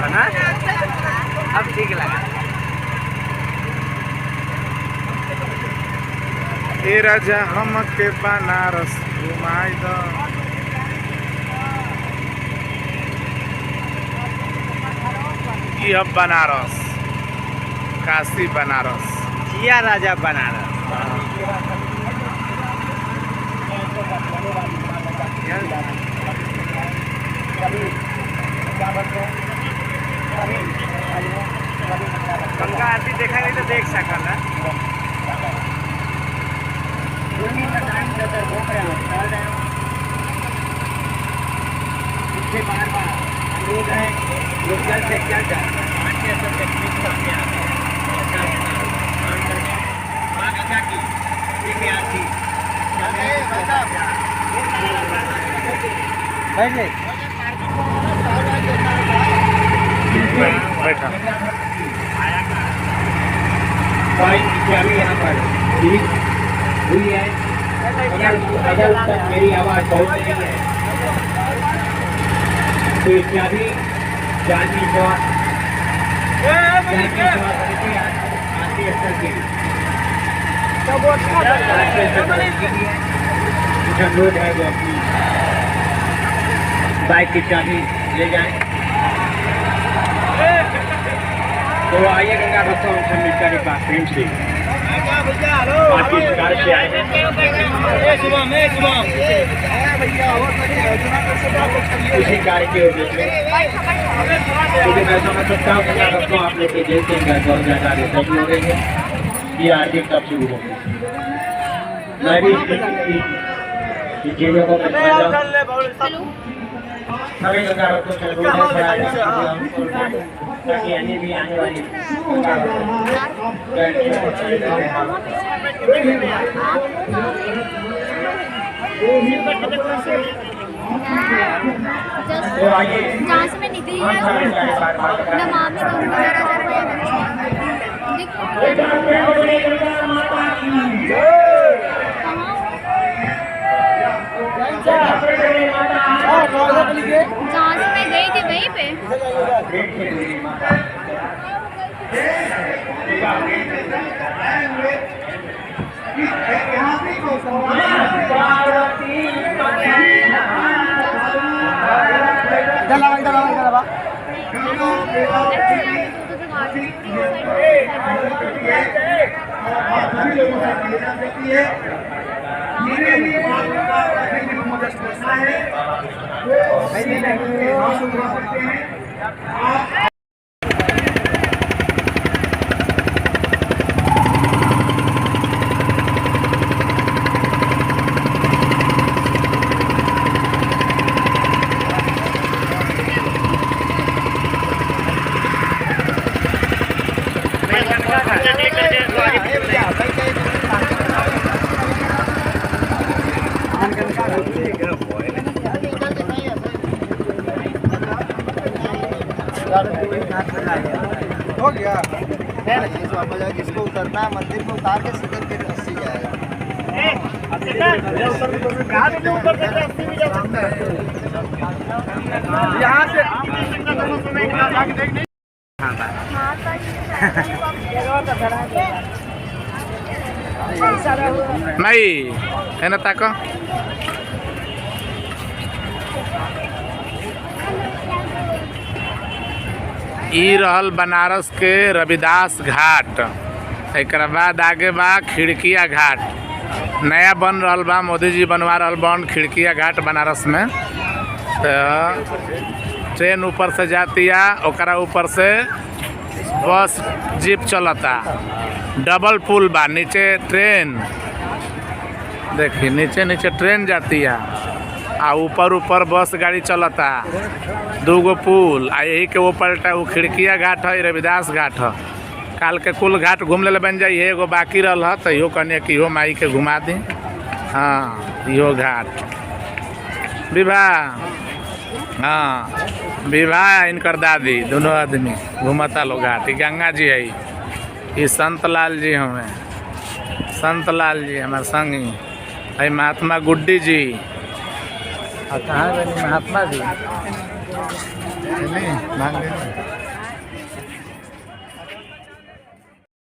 ना, अब ठीक लगा। ए राजा हमके बनारस घुमाई दो। अब बनारस, काशी बनारस, जिया राजा बनारस। गंगा आरती देखा नहीं तो देख सकल है। बार-बार अनुरोध है, लोग जल्द से जल्द माँ गंगा की आरती बैठा यहाँ पर हुई है। अगर तक मेरी आवाज़ पहुँच रही है तो इत्यादि जानवी चौक आरती स्थल के अनुरोध है वो अपनी बाइक की चाबी ले जाए। तो आइए गंगा भक्तों हम सब मिलकर एक बार प्रेम से आपकी सरकार से आए हैं। इसी कार्य के उद्देश्य क्योंकि मैं समझ सकता हूँ गंगा भक्तों आप लोग के जैसे बहुत ज़्यादा सही हो रही है। ये आरती कब शुरू होगी, मैं भी इन चीज़ों को सभी गंगा भक्तों से ताकि अन्य भी आने वाली तो आइए जहाँ से मैं निकली है नमामि जहाँ से मैं गई थी वहीं पे। हो गया जिसको उतरना है मंदिर में उतार के सीधे फिर 80 जाएगा। यहाँ से नहीं है ना ताको ई रहल बनारस के रविदास घाट। एक बाद आगे बा खिड़किया घाट, नया बन रहल बा, मोदी जी बनवा रहल बन खिड़किया घाट बनारस में। तो ट्रेन ऊपर से जाती है, ओकरा ऊपर से बस जीप चलता, डबल पुल बा, नीचे ट्रेन देखिए, नीचे ट्रेन जाती है आ ऊपर बस गाड़ी चलता, दूगो पुल आ यही के वो पलटा वो खिड़किया घाट है, रविदास घाट है। काल के कुल घाट घूम ले बन जाइए, एगो बाकी रहल है तो इहो कहने कि इहो माई के घुमा दी। हाँ इहो घाट विवाह, हाँ विवाह इनकर दादी दोनों आदमी घूमता लोग घाट। गंगा जी है, ये संत लाल जी हमें, संत लाल जी हमारे संगी है, महात्मा गुड्डी जी। और कहाँ बनी महात्मा जी? चलिए भाग ले